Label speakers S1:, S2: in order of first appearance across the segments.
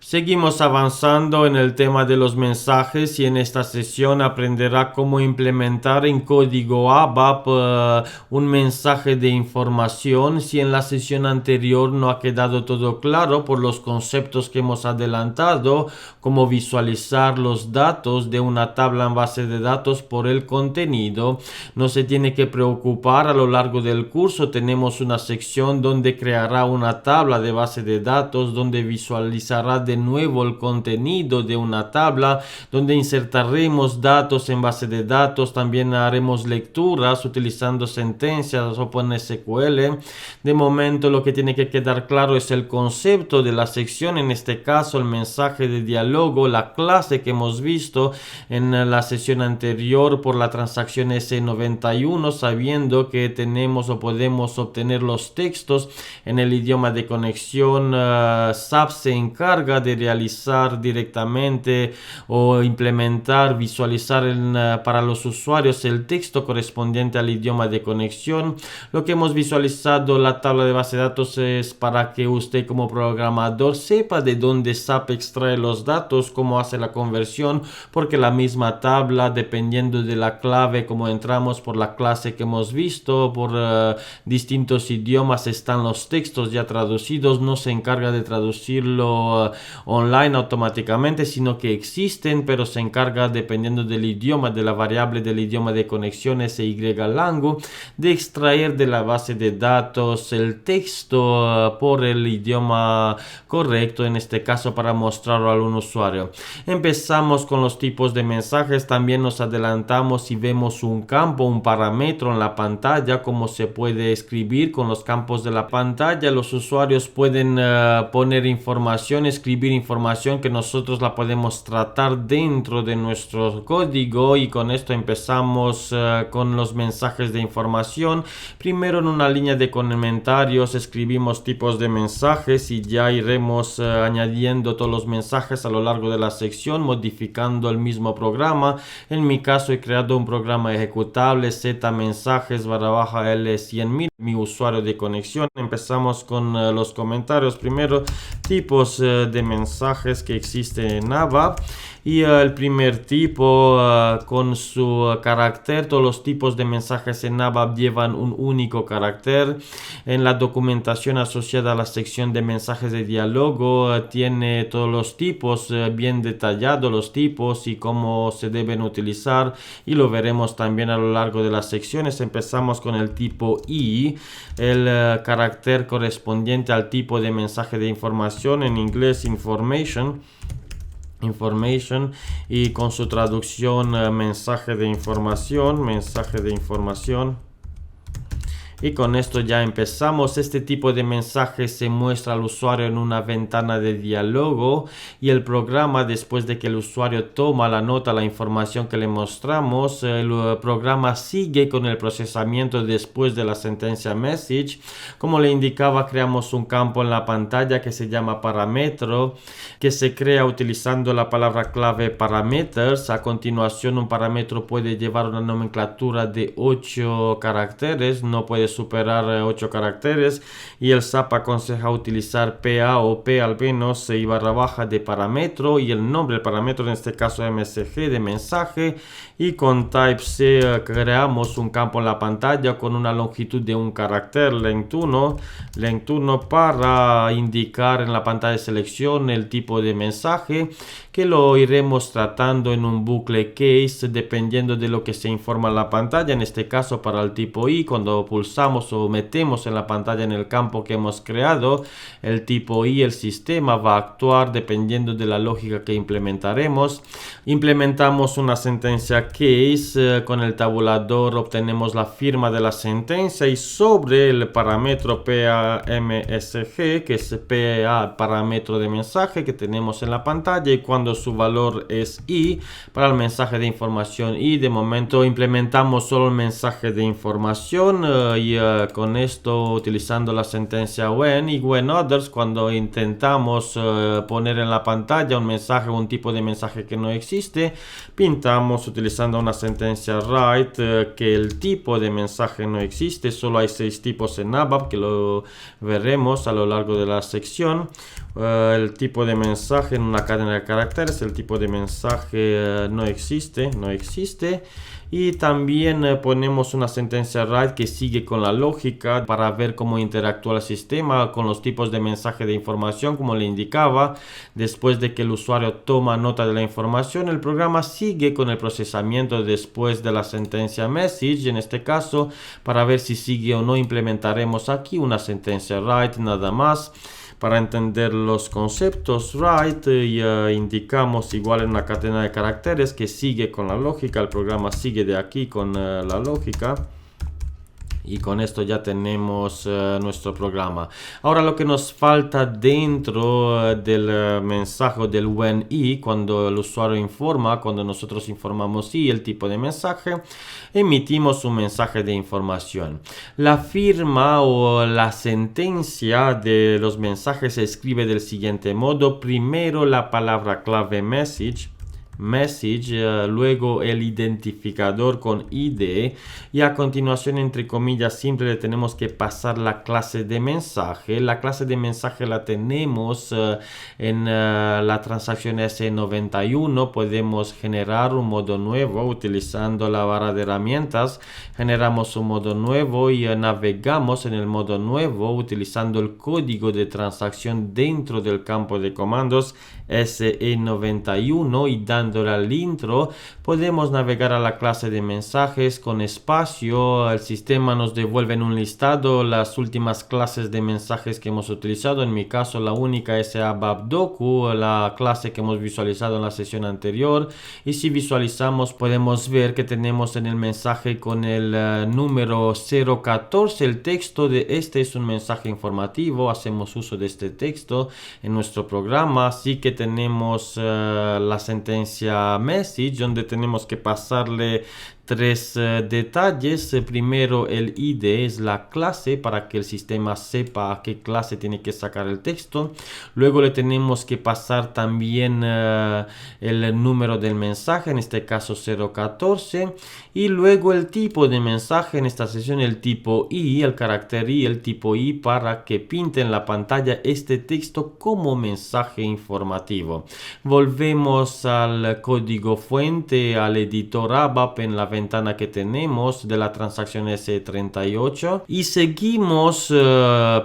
S1: Seguimos avanzando en el tema de los mensajes y en esta sesión aprenderá cómo implementar en código ABAP un mensaje de información. Si en la sesión anterior no ha quedado todo claro por los conceptos que hemos adelantado, cómo visualizar los datos de una tabla en base de datos por el contenido, no se tiene que preocupar. A lo largo del curso tenemos una sección donde creará una tabla de base de datos, donde visualizará de nuevo el contenido de una tabla, donde insertaremos datos en base de datos. También haremos lecturas utilizando sentencias OpenSQL. De momento lo que tiene que quedar claro es el concepto de la sección, en este caso el mensaje de diálogo, la clase que hemos visto en la sesión anterior por la transacción S91, sabiendo que tenemos o podemos obtener los textos en el idioma de conexión. SAP se encarga de realizar directamente o implementar, visualizar para los usuarios el texto correspondiente al idioma de conexión. Lo que hemos visualizado, la tabla de base de datos, es para que usted como programador sepa de dónde SAP extrae los datos, cómo hace la conversión, porque la misma tabla, dependiendo de la clave, como entramos por la clase que hemos visto, por distintos idiomas, están los textos ya traducidos. No se encarga de traducirlo online automáticamente, sino que existen, pero se encarga, dependiendo del idioma, de la variable del idioma de conexión SYLangu, de extraer de la base de datos el texto por el idioma correcto, en este caso para mostrarlo a un usuario. Empezamos con los tipos de mensajes. También nos adelantamos y vemos un campo, un parámetro en la pantalla, cómo se puede escribir con los campos de la pantalla. Los usuarios pueden poner información, escribir información que nosotros la podemos tratar dentro de nuestro código, y con esto empezamos con los mensajes de información. Primero, en una línea de comentarios escribimos tipos de mensajes y ya iremos añadiendo todos los mensajes a lo largo de la sección, modificando el mismo programa. En mi caso he creado un programa ejecutable Z mensajes _L100.000, mi usuario de conexión. Empezamos con los comentarios. Primero, tipos de mensajes que existen en ABAP. Y el primer tipo con su carácter. Todos los tipos de mensajes en ABAP llevan un único carácter. En la documentación asociada a la sección de mensajes de diálogo tiene todos los tipos bien detallados, los tipos y cómo se deben utilizar, y lo veremos también a lo largo de las secciones. Empezamos con el tipo I, el carácter correspondiente al tipo de mensaje de información, en inglés information, y con su traducción mensaje de información. Y con esto ya empezamos. Este tipo de mensaje se muestra al usuario en una ventana de diálogo, y el programa, después de que el usuario toma la nota, la información que le mostramos, el programa sigue con el procesamiento después de la sentencia message. Como le indicaba, creamos un campo en la pantalla que se llama parámetro, que se crea utilizando la palabra clave parameters. A continuación, un parámetro puede llevar una nomenclatura de 8 caracteres, no puede superar 8 caracteres, y el SAP aconseja utilizar PA o P al menos y _ de parámetro, y el nombre del parámetro, en este caso MSG, de mensaje. Y con type C creamos un campo en la pantalla con una longitud de un carácter, length 1, para indicar en la pantalla de selección el tipo de mensaje, que lo iremos tratando en un bucle case dependiendo de lo que se informa en la pantalla. En este caso, para el tipo I, cuando pulsamos o metemos en la pantalla en el campo que hemos creado el tipo I, el sistema va a actuar dependiendo de la lógica que implementaremos. Implementamos una sentencia case con el tabulador, obtenemos la firma de la sentencia, y sobre el parámetro PAMSG, que es PA, parámetro de mensaje que tenemos en la pantalla, y cuando su valor es I, para el mensaje de información I. De momento implementamos solo el mensaje de información, y y con esto utilizando la sentencia when y when others, cuando intentamos poner en la pantalla un mensaje o un tipo de mensaje que no existe, pintamos utilizando una sentencia write que el tipo de mensaje no existe. Solo hay 6 tipos en ABAP que lo veremos a lo largo de la sección. El tipo de mensaje en una cadena de caracteres, el tipo de mensaje no existe. Y también ponemos una sentencia write que sigue con la lógica para ver cómo interactúa el sistema con los tipos de mensaje de información, como le indicaba. Después de que el usuario toma nota de la información, el programa sigue con el procesamiento después de la sentencia message. En este caso, para ver si sigue o no, implementaremos aquí una sentencia write nada más. Para entender los conceptos write indicamos igual en una cadena de caracteres que sigue con la lógica. El programa sigue de aquí con la lógica. Y con esto ya tenemos nuestro programa. Ahora lo que nos falta dentro del mensaje del when y, cuando el usuario informa, cuando nosotros informamos y el tipo de mensaje, emitimos un mensaje de información. La firma o la sentencia de los mensajes se escribe del siguiente modo. Primero la palabra clave message, luego el identificador con ID y a continuación, entre comillas siempre le tenemos que pasar la clase de mensaje. La clase de mensaje la tenemos en la transacción S91. Podemos generar un modo nuevo utilizando la barra de herramientas. Generamos un modo nuevo y navegamos en el modo nuevo utilizando el código de transacción dentro del campo de comandos SE91 y dándole al intro podemos navegar a la clase de mensajes con espacio. El sistema nos devuelve en un listado las últimas clases de mensajes que hemos utilizado. En mi caso la única es ABAP-Doku, la clase que hemos visualizado en la sesión anterior, y si visualizamos podemos ver que tenemos en el mensaje con el número 014 el texto de este es un mensaje informativo. Hacemos uso de este texto en nuestro programa, así que tenemos la sentencia message donde tenemos que pasarle 3 detalles. Primero, el ID es la clase para que el sistema sepa a qué clase tiene que sacar el texto. Luego le tenemos que pasar también el número del mensaje, en este caso 014. Y luego el tipo de mensaje, en esta sesión el tipo I, el carácter I, el tipo I, para que pinte en la pantalla este texto como mensaje informativo. Volvemos al código fuente, al editor ABAP en la ventana que tenemos de la transacción S38 y seguimos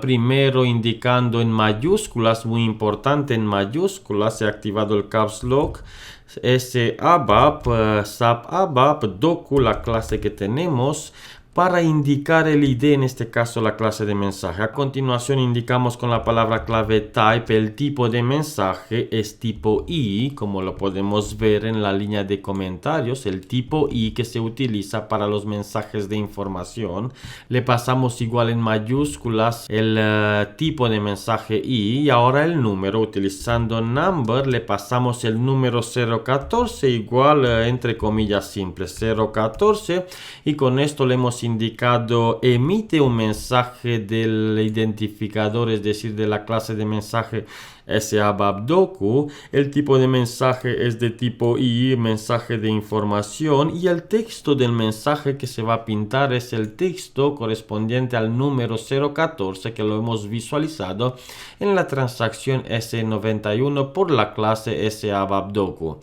S1: primero indicando en mayúsculas, muy importante, en mayúsculas, se ha activado el caps lock, SABAP, SAP ABAP, Doku, la clase que tenemos, para indicar el ID, en este caso la clase de mensaje. A continuación indicamos con la palabra clave type el tipo de mensaje es tipo I, como lo podemos ver en la línea de comentarios, el tipo I que se utiliza para los mensajes de información. Le pasamos igual en mayúsculas el tipo de mensaje I y ahora el número, utilizando number le pasamos el número 014 igual entre comillas simples 014 y con esto le hemos indicado emite un mensaje del identificador, es decir, de la clase de mensaje SABAP-Doku. El tipo de mensaje es de tipo I, mensaje de información, y el texto del mensaje que se va a pintar es el texto correspondiente al número 014 que lo hemos visualizado en la transacción S91 por la clase SABAP-Doku.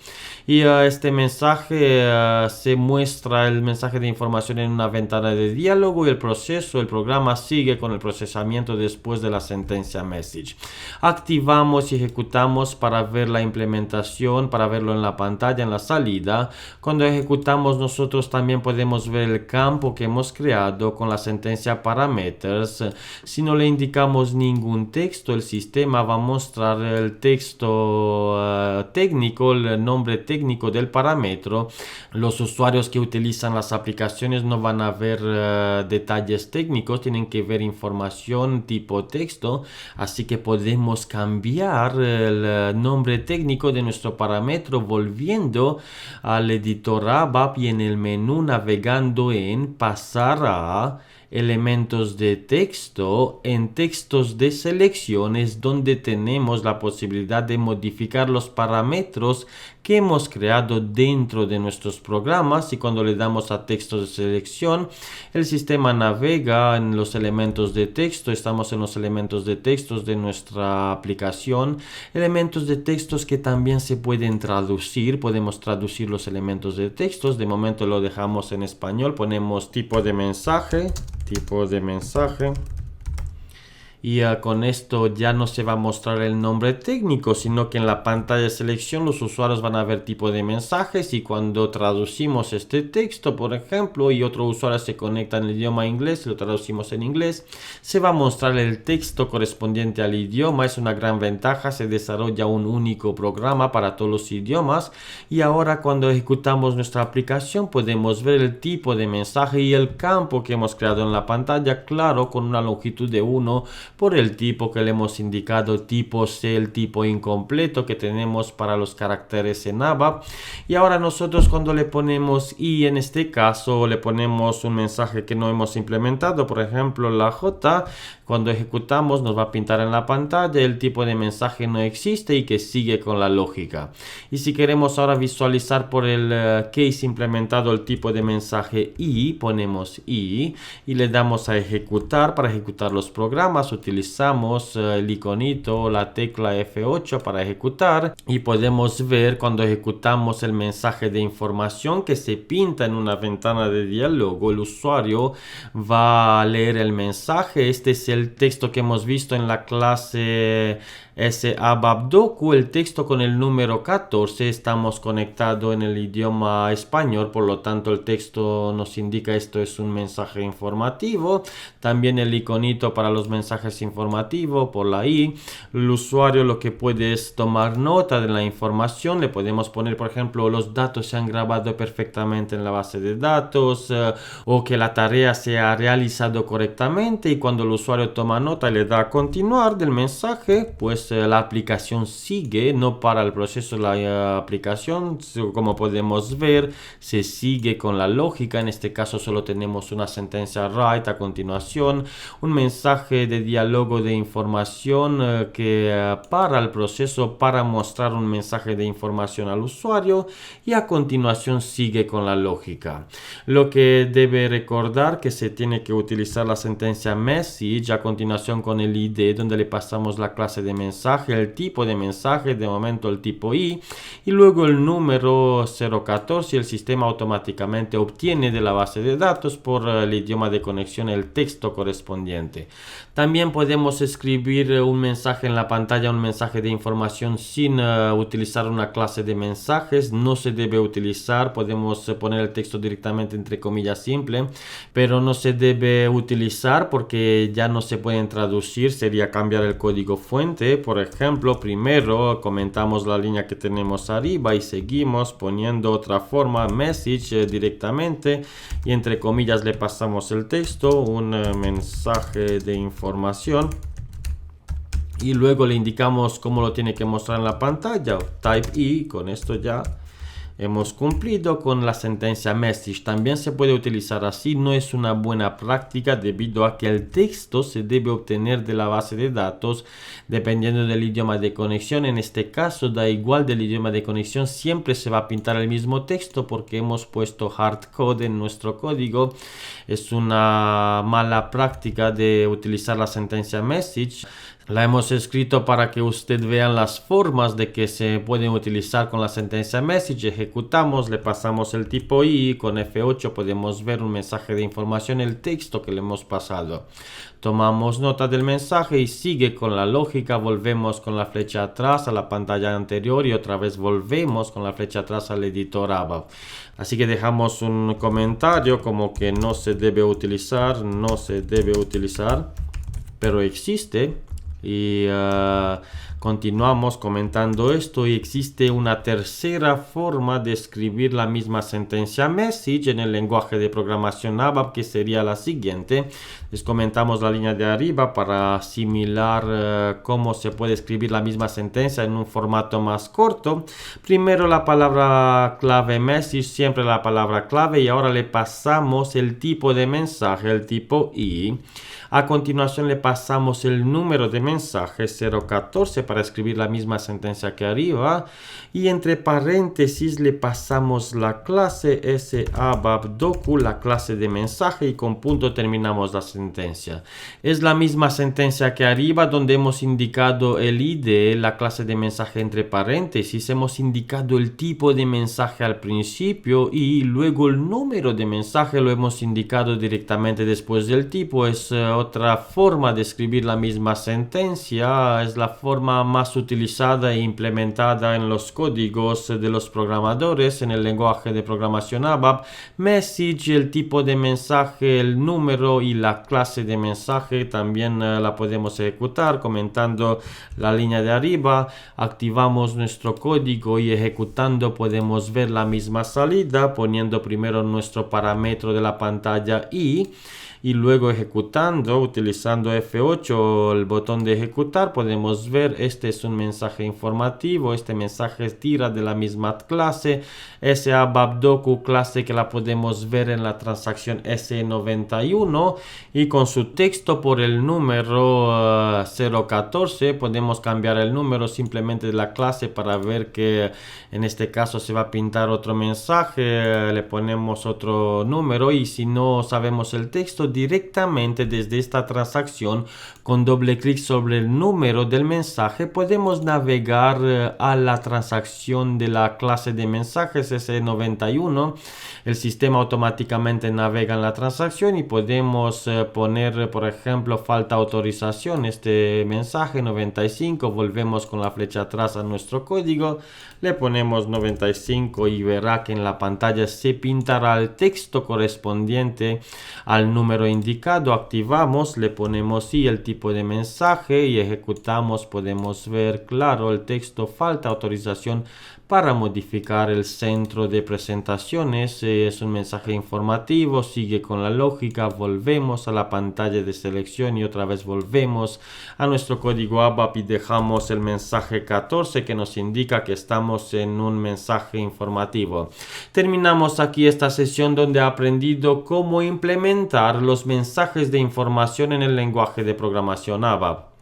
S1: Y este mensaje se muestra el mensaje de información en una ventana de diálogo y el programa sigue con el procesamiento después de la sentencia message. Activamos y ejecutamos para ver la implementación, para verlo en la pantalla, en la salida. Cuando ejecutamos nosotros también podemos ver el campo que hemos creado con la sentencia parameters. Si no le indicamos ningún texto, el sistema va a mostrar el texto técnico, el nombre técnico del parámetro. Los usuarios que utilizan las aplicaciones no van a ver detalles técnicos, tienen que ver información tipo texto, así que podemos cambiar el nombre técnico de nuestro parámetro volviendo al editor ABAP y en el menú navegando en pasar a elementos de texto, en textos de selección es donde tenemos la posibilidad de modificar los parámetros que hemos creado dentro de nuestros programas, y cuando le damos a textos de selección, el sistema navega en los elementos de texto. Estamos en los elementos de textos de nuestra aplicación, elementos de textos que también se pueden traducir. Podemos traducir los elementos de textos. De momento lo dejamos en español, ponemos tipo de mensaje, y con esto ya no se va a mostrar el nombre técnico, sino que en la pantalla de selección los usuarios van a ver tipo de mensajes, y cuando traducimos este texto, por ejemplo, y otro usuario se conecta en el idioma inglés, lo traducimos en inglés, se va a mostrar el texto correspondiente al idioma. Es una gran ventaja, se desarrolla un único programa para todos los idiomas, y ahora cuando ejecutamos nuestra aplicación podemos ver el tipo de mensaje y el campo que hemos creado en la pantalla, claro, con una longitud de 1 por el tipo que le hemos indicado, tipo C, el tipo incompleto que tenemos para los caracteres en ABAP. Y ahora nosotros cuando le ponemos I, en este caso le ponemos un mensaje que no hemos implementado, por ejemplo la J, cuando ejecutamos nos va a pintar en la pantalla el tipo de mensaje no existe y que sigue con la lógica. Y si queremos ahora visualizar por el case implementado el tipo de mensaje I, ponemos I y le damos a ejecutar. Para ejecutar los programas utilizamos el iconito, la tecla F8 para ejecutar, y podemos ver cuando ejecutamos el mensaje de información que se pinta en una ventana de diálogo. El usuario va a leer el mensaje. Este es el texto que hemos visto en la clase ABAP-Docu, el texto con el número 14. Estamos conectados en el idioma español, por lo tanto el texto nos indica esto es un mensaje informativo. También el iconito para los mensajes informativos por la I. El usuario lo que puede es tomar nota de la información. Le podemos poner, por ejemplo, los datos se han grabado perfectamente en la base de datos, o que la tarea se ha realizado correctamente, y cuando el usuario toma nota y le da a continuar del mensaje, pues la aplicación sigue, no para el proceso de la aplicación. Como podemos ver, se sigue con la lógica. En este caso solo tenemos una sentencia write a continuación, un mensaje de diálogo de información que para el proceso para mostrar un mensaje de información al usuario, y a continuación sigue con la lógica. Lo que debe recordar que se tiene que utilizar la sentencia message a continuación con el ID, donde le pasamos la clase de mensaje, el tipo de mensaje, de momento el tipo I, y luego el número 014, y el sistema automáticamente obtiene de la base de datos por el idioma de conexión el texto correspondiente. También podemos escribir un mensaje en la pantalla, un mensaje de información sin utilizar una clase de mensajes. No se debe utilizar. Podemos poner el texto directamente entre comillas simple, pero no se debe utilizar porque ya no se pueden traducir. Sería cambiar el código fuente. Por ejemplo, primero comentamos la línea que tenemos arriba y seguimos poniendo otra forma, message directamente, y entre comillas le pasamos el texto, un mensaje de información, y luego le indicamos cómo lo tiene que mostrar en la pantalla, type I. Con esto ya hemos cumplido con la sentencia message. También se puede utilizar así. No es una buena práctica debido a que el texto se debe obtener de la base de datos dependiendo del idioma de conexión. En este caso da igual del idioma de conexión, siempre se va a pintar el mismo texto porque hemos puesto hardcode en nuestro código. Es una mala práctica de utilizar la sentencia message. La hemos escrito para que usted vean las formas de que se pueden utilizar con la sentencia message. Ejecutamos, le pasamos el tipo I, con F8 podemos ver un mensaje de información, el texto que le hemos pasado. Tomamos nota del mensaje y sigue con la lógica. Volvemos con la flecha atrás a la pantalla anterior y otra vez volvemos con la flecha atrás al editor ABAP. Así que dejamos un comentario como que no se debe utilizar, pero existe. Y Continuamos comentando esto y existe una tercera forma de escribir la misma sentencia message en el lenguaje de programación ABAP, que sería la siguiente. Les comentamos la línea de arriba para asimilar cómo se puede escribir la misma sentencia en un formato más corto. Primero la palabra clave message, siempre la palabra clave, y ahora le pasamos el tipo de mensaje, el tipo I. A continuación le pasamos el número de mensaje 014 para escribir la misma sentencia que arriba, y entre paréntesis le pasamos la clase SABAPDoku, la clase de mensaje, y con punto terminamos la sentencia. Es la misma sentencia que arriba, donde hemos indicado el ID, la clase de mensaje entre paréntesis, hemos indicado el tipo de mensaje al principio y luego el número de mensaje lo hemos indicado directamente después del tipo. Es otra forma de escribir la misma sentencia, es la forma más utilizada e implementada en los códigos de los programadores en el lenguaje de programación ABAP. Message, el tipo de mensaje, el número y la clase de mensaje también la podemos ejecutar comentando la línea de arriba. Activamos nuestro código y ejecutando podemos ver la misma salida, poniendo primero nuestro parámetro de la pantalla y luego ejecutando, utilizando F8, el botón de ejecutar, podemos ver este es un mensaje informativo. Este mensaje tira de la misma clase SABAPDoku, clase que la podemos ver en la transacción S91, y con su texto por el número 014 podemos cambiar el número simplemente de la clase para ver que en este caso se va a pintar otro mensaje. Le ponemos otro número, y si no sabemos el texto, directamente desde esta transacción con doble clic sobre el número del mensaje podemos navegar a la transacción de la clase de mensajes S91. El sistema automáticamente navega en la transacción y podemos poner, por ejemplo, falta autorización, este mensaje 95. Volvemos con la flecha atrás a nuestro código, le ponemos 95 y verá que en la pantalla se pintará el texto correspondiente al número indicado. Activamos, le ponemos el tipo de mensaje y ejecutamos. Podemos ver claro el texto falta autorización para modificar el centro de presentaciones. Es un mensaje informativo, sigue con la lógica. Volvemos a la pantalla de selección y otra vez volvemos a nuestro código ABAP y dejamos el mensaje 14 que nos indica que estamos en un mensaje informativo. Terminamos aquí esta sesión donde he aprendido cómo implementar los mensajes de información en el lenguaje de programación ABAP.